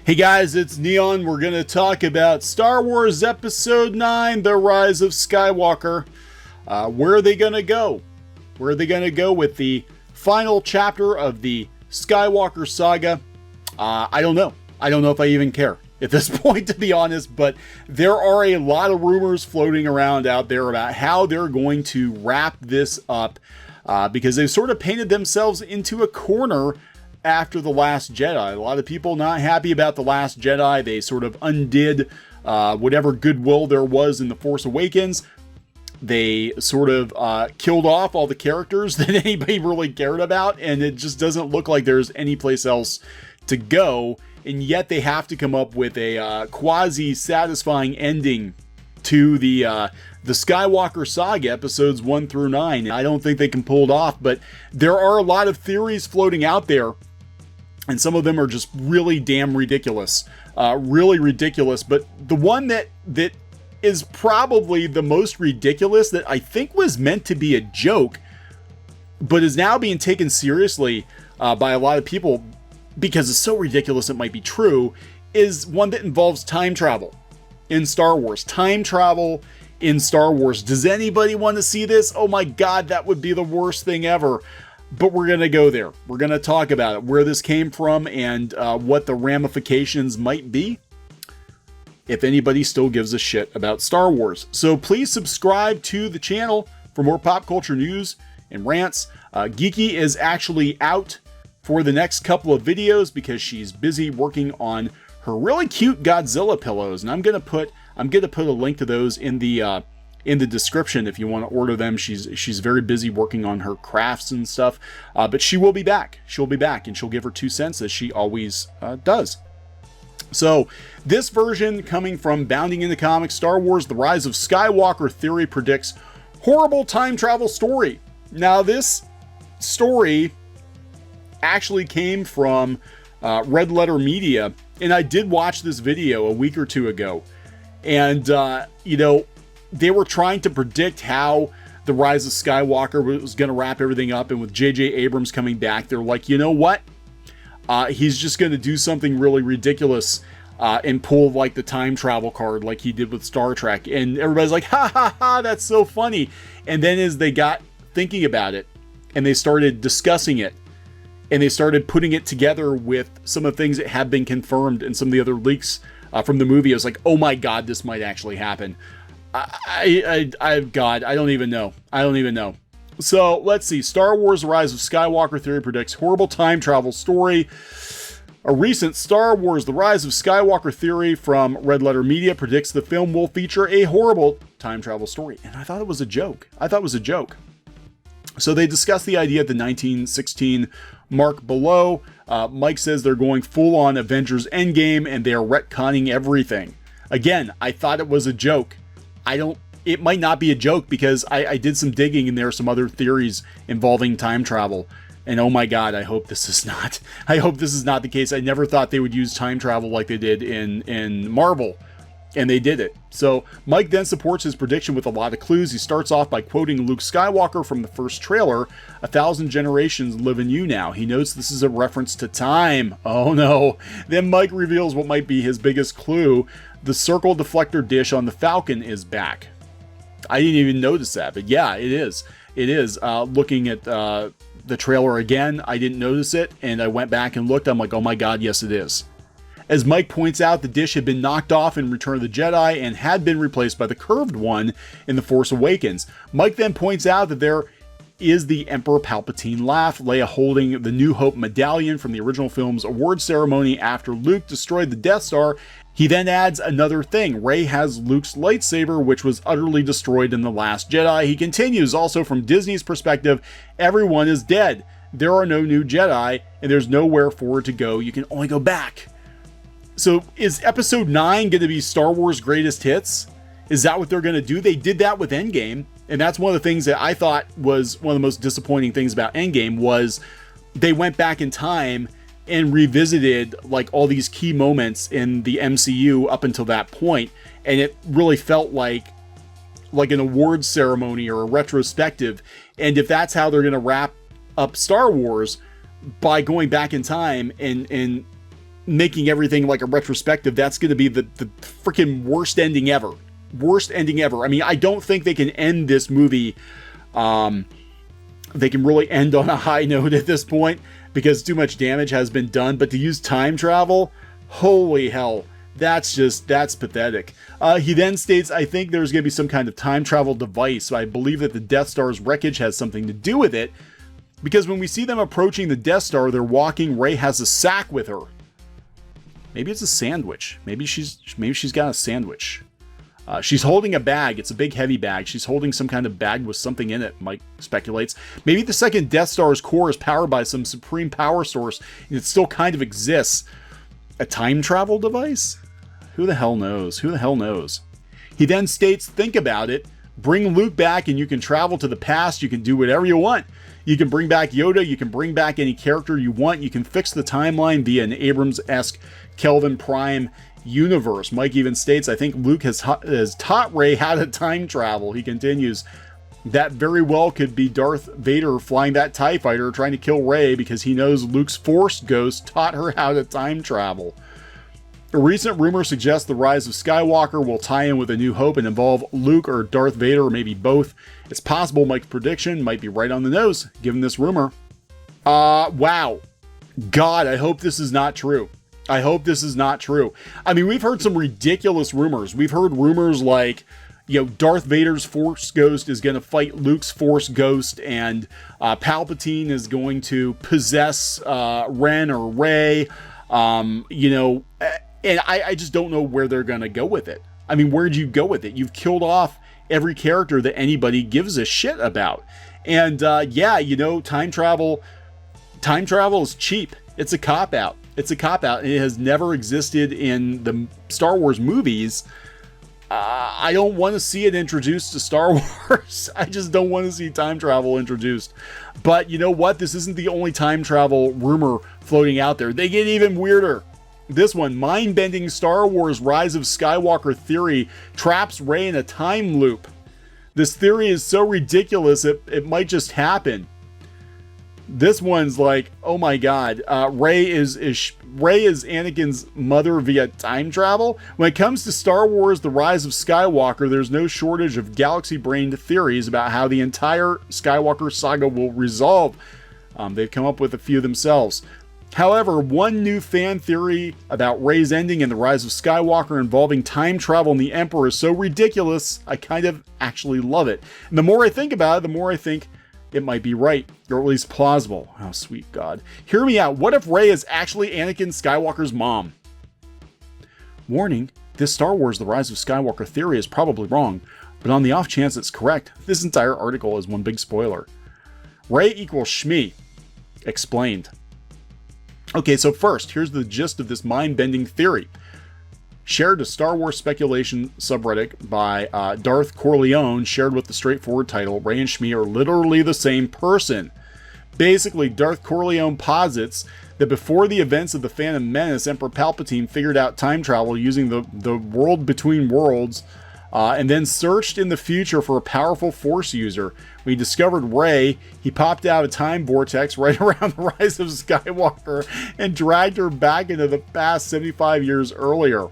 Hey guys, it's Neon. We're going to talk about Star Wars Episode 9, The Rise of Skywalker. Where are they going to go? Where are they going to go with the final chapter of the Skywalker saga? I don't know. I don't know if I even care at this point, to be honest, but there are a lot of rumors floating around out there about how they're going to wrap this up because they've sort of painted themselves into a corner after The Last Jedi. A lot of people not happy about The Last Jedi. They sort of undid whatever goodwill there was in The Force Awakens. They sort of killed off all the characters that anybody really cared about, and it just doesn't look like there's any place else to go. And yet they have to come up with a quasi-satisfying ending to the Skywalker saga, episodes 1 through 9. I don't think they can pull it off, but there are a lot of theories floating out there, and some of them are just really damn ridiculous. Really ridiculous. But the one that is probably the most ridiculous, that I think was meant to be a joke, but is now being taken seriously by a lot of people because it's so ridiculous it might be true, is one that involves time travel in Star Wars. Time travel in Star Wars. Does anybody want to see this? Oh my God, that would be the worst thing ever. But we're going to go there. We're going to talk about it, where this came from, and what the ramifications might be, if anybody still gives a shit about Star Wars. So please subscribe to the channel for more pop culture news and rants. Geeky is actually out for the next couple of videos because she's busy working on her really cute Godzilla pillows, and I'm gonna put a link to those in the description if you want to order them. She's very busy working on her crafts and stuff, but she will be back. She'll be back, and she'll give her 2 cents as she always does. So this version coming from Bounding Into Comics, Star Wars: The Rise of Skywalker theory predicts horrible time travel story. Now this story actually came from Red Letter Media, and I did watch this video a week or two ago, and they were trying to predict how The Rise of Skywalker was going to wrap everything up, and with J.J. Abrams coming back, they're like, you know what? He's just going to do something really ridiculous and pull like the time travel card like he did with Star Trek. And everybody's like, ha ha ha, that's so funny. And then as they got thinking about it and they started discussing it and they started putting it together with some of the things that have been confirmed and some of the other leaks from the movie, I was like, oh my God, this might actually happen. God, I don't even know. I don't even know. So let's see. Star Wars: Rise of Skywalker theory predicts horrible time travel story. A recent Star Wars: The Rise of Skywalker theory from Red Letter Media predicts the film will feature a horrible time travel story. And I thought it was a joke. So they discussed the idea at the 1916 mark below. Mike says they're going full on Avengers Endgame and they are retconning everything. Again, I thought it was a joke. It might not be a joke because I did some digging and there are some other theories involving time travel. And oh my God, I hope this is not the case. I never thought they would use time travel like they did in Marvel, and they did it. So Mike then supports his prediction with a lot of clues. He starts off by quoting Luke Skywalker from the first trailer, "1,000 generations live in you now." He notes this is a reference to time. Oh no. Then Mike reveals what might be his biggest clue. The circle deflector dish on the Falcon is back. I didn't even notice that, but yeah, it is. It is. Looking at the trailer again, I didn't notice it, and I went back and looked. I'm like, oh my God, yes it is. As Mike points out, the dish had been knocked off in Return of the Jedi and had been replaced by the curved one in The Force Awakens. Mike then points out that there is the Emperor Palpatine laugh, Leia holding the New Hope medallion from the original film's award ceremony after Luke destroyed the Death Star. He then adds another thing. Rey has Luke's lightsaber, which was utterly destroyed in The Last Jedi. He continues, also from Disney's perspective, everyone is dead. There are no new Jedi, and there's nowhere forward to go. You can only go back. So is Episode 9 going to be Star Wars Greatest Hits? Is that what they're going to do? They did that with Endgame, and that's one of the things that I thought was one of the most disappointing things about Endgame was they went back in time and revisited like all these key moments in the MCU up until that point, and it really felt like an awards ceremony or a retrospective. And if that's how they're going to wrap up Star Wars, by going back in time and making everything like a retrospective, that's going to be the freaking worst ending ever. Worst ending ever. I mean, I don't think they can end this movie. They can really end on a high note at this point because too much damage has been done. But to use time travel, holy hell, that's pathetic. He then states, I think there's going to be some kind of time travel device. So I believe that the Death Star's wreckage has something to do with it. Because when we see them approaching the Death Star, they're walking. Rey has a sack with her. Maybe it's a sandwich. Maybe she's got a sandwich. She's holding a bag. It's a big, heavy bag. She's holding some kind of bag with something in it, Mike speculates. Maybe the second Death Star's core is powered by some supreme power source, and it still kind of exists. A time travel device? Who the hell knows? Who the hell knows? He then states, think about it. Bring Luke back and you can travel to the past. You can do whatever you want. You can bring back Yoda. You can bring back any character you want. You can fix the timeline via an Abrams-esque Kelvin Prime universe. Mike even states, I think Luke has taught Rey how to time travel. He continues, that very well could be Darth Vader flying that TIE fighter trying to kill Rey because he knows Luke's Force Ghost taught her how to time travel. A recent rumor suggests the Rise of Skywalker will tie in with A New Hope and involve Luke or Darth Vader or maybe both. It's possible Mike's prediction might be right on the nose, given this rumor. Wow. God, I hope this is not true. I hope this is not true. I mean, we've heard some ridiculous rumors. We've heard rumors like, Darth Vader's Force Ghost is going to fight Luke's Force Ghost, and Palpatine is going to possess Ren or Rey. And I just don't know where they're going to go with it. I mean, where'd you go with it? You've killed off every character that anybody gives a shit about. And time travel is cheap. It's a cop-out. It's a cop-out. It has never existed in the Star Wars movies. I don't want to see it introduced to Star Wars. I just don't want to see time travel introduced. But you know what? This isn't the only time travel rumor floating out there. They get even weirder. This one, mind-bending Star Wars Rise of Skywalker theory traps Rey in a time loop. This theory is so ridiculous it might just happen. This one's like, oh my god, Rey is Anakin's mother via time travel? When it comes to Star Wars The Rise of Skywalker, there's no shortage of galaxy-brained theories about how the entire Skywalker saga will resolve. They've come up with a few themselves. However, one new fan theory about Rey's ending in The Rise of Skywalker involving time travel and the Emperor is so ridiculous, I kind of actually love it. And the more I think about it, the more I think it might be right, or at least plausible. Oh, sweet God. Hear me out. What if Rey is actually Anakin Skywalker's mom? Warning, this Star Wars The Rise of Skywalker theory is probably wrong, but on the off chance it's correct, this entire article is one big spoiler. Rey equals Shmi. Explained. Okay, so first, here's the gist of this mind-bending theory. Shared to Star Wars speculation subreddit by Darth Corleone, shared with the straightforward title, Rey and Shmi are literally the same person. Basically, Darth Corleone posits that before the events of the Phantom Menace, Emperor Palpatine figured out time travel using the world between worlds, and then searched in the future for a powerful Force user. When he discovered Rey, he popped out a time vortex right around the Rise of Skywalker and dragged her back into the past 75 years earlier.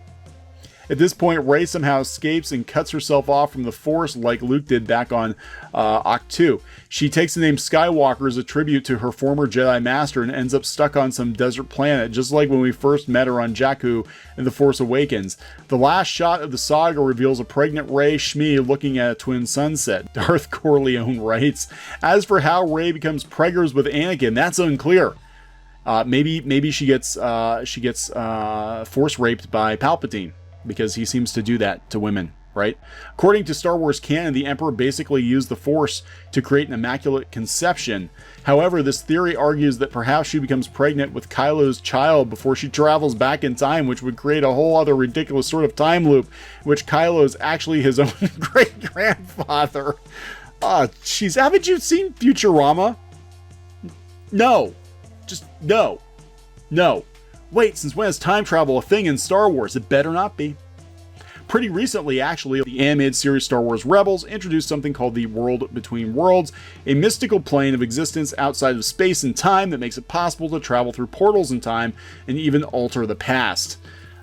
At this point, Rey somehow escapes and cuts herself off from the Force like Luke did back on Ahch-To. She takes the name Skywalker as a tribute to her former Jedi Master and ends up stuck on some desert planet, just like when we first met her on Jakku in The Force Awakens. The last shot of the saga reveals a pregnant Rey Shmi looking at a twin sunset. Darth Corleone writes, as for how Rey becomes preggers with Anakin, that's unclear. Maybe she gets force raped by Palpatine, because he seems to do that to women, right? According to Star Wars canon, the Emperor basically used the Force to create an immaculate conception. However, this theory argues that perhaps she becomes pregnant with Kylo's child before she travels back in time, which would create a whole other ridiculous sort of time loop, in which Kylo is actually his own great-grandfather. Haven't you seen Futurama? No. Just no. No. Wait, since when is time travel a thing in Star Wars? It better not be. pretty recently, actually, the animated series Star Wars Rebels introduced something called the World Between Worlds, a mystical plane of existence outside of space and time that makes it possible to travel through portals in time and even alter the past.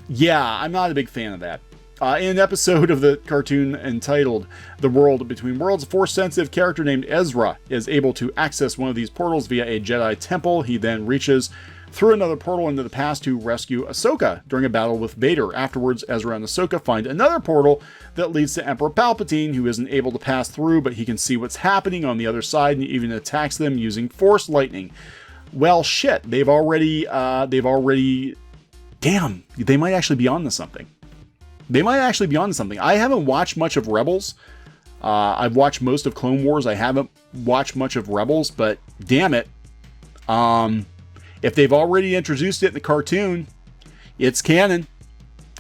Yeah, I'm not a big fan of that. In an episode of the cartoon entitled The World Between Worlds, a Force-sensitive character named Ezra is able to access one of these portals via a Jedi temple. He then reaches through another portal into the past to rescue Ahsoka during a battle with Vader. Afterwards, Ezra and Ahsoka find another portal that leads to Emperor Palpatine, who isn't able to pass through, but he can see what's happening on the other side and even attacks them using Force lightning. Well, shit, they've already, damn, they might actually be onto something. They might actually be onto something. I haven't watched much of Rebels. I've watched most of Clone Wars. I haven't watched much of Rebels, but damn it. If they've already introduced it in the cartoon, it's canon.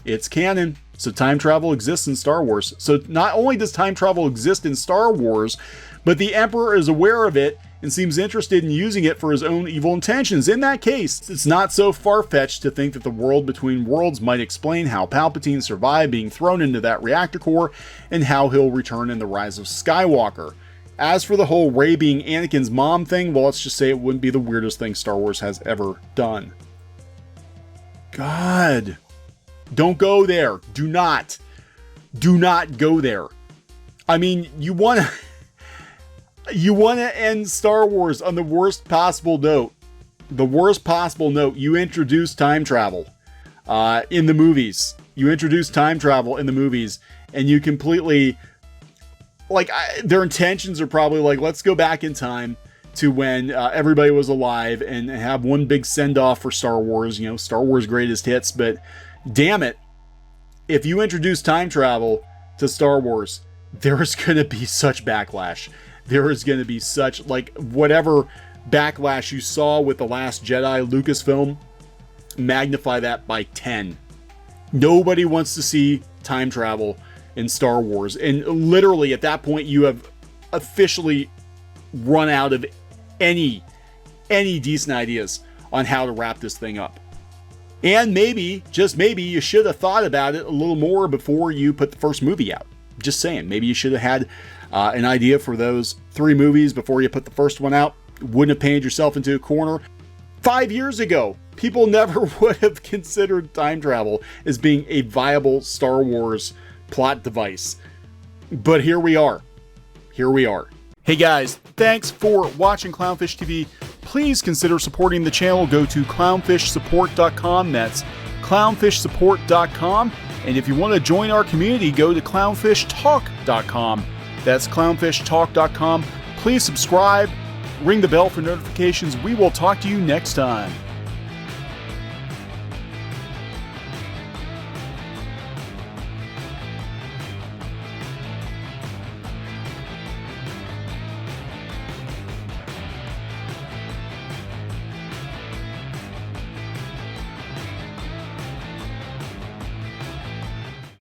It's canon. So time travel exists in Star Wars. So not only does time travel exist in Star Wars, but the Emperor is aware of it and seems interested in using it for his own evil intentions. In that case, it's not so far-fetched to think that the World Between Worlds might explain how Palpatine survived being thrown into that reactor core and how he'll return in The Rise of Skywalker. As for the whole Rey being Anakin's mom thing, well, let's just say it wouldn't be the weirdest thing Star Wars has ever done. God. Don't go there. Do not go there. I mean, you want to end Star Wars on the worst possible note. The worst possible note. You introduce time travel in the movies. You introduce time travel in the movies, and you completely, like, their intentions are probably like, let's go back in time to when everybody was alive and have one big send-off for Star Wars, you know, Star Wars greatest hits. But damn it, if you introduce time travel to Star Wars, there is going to be such backlash. There is going to be such, like, whatever backlash you saw with The Last Jedi Lucasfilm, magnify that by 10. Nobody wants to see time travel in Star Wars. And literally at that point, you have officially run out of any decent ideas on how to wrap this thing up. And maybe, just maybe, you should have thought about it a little more before you put the first movie out. Just saying, maybe you should have had an idea for those 3 movies before you put the first one out. Wouldn't have painted yourself into a corner. 5 years ago, people never would have considered time travel as being a viable Star Wars plot device. But here we are. Here we are. Hey guys, thanks for watching Clownfish TV. Please consider supporting the channel. Go to clownfishsupport.com. That's clownfishsupport.com. And if you want to join our community, go to clownfishtalk.com. That's clownfishtalk.com. Please subscribe, ring the bell for notifications. We will talk to you next time.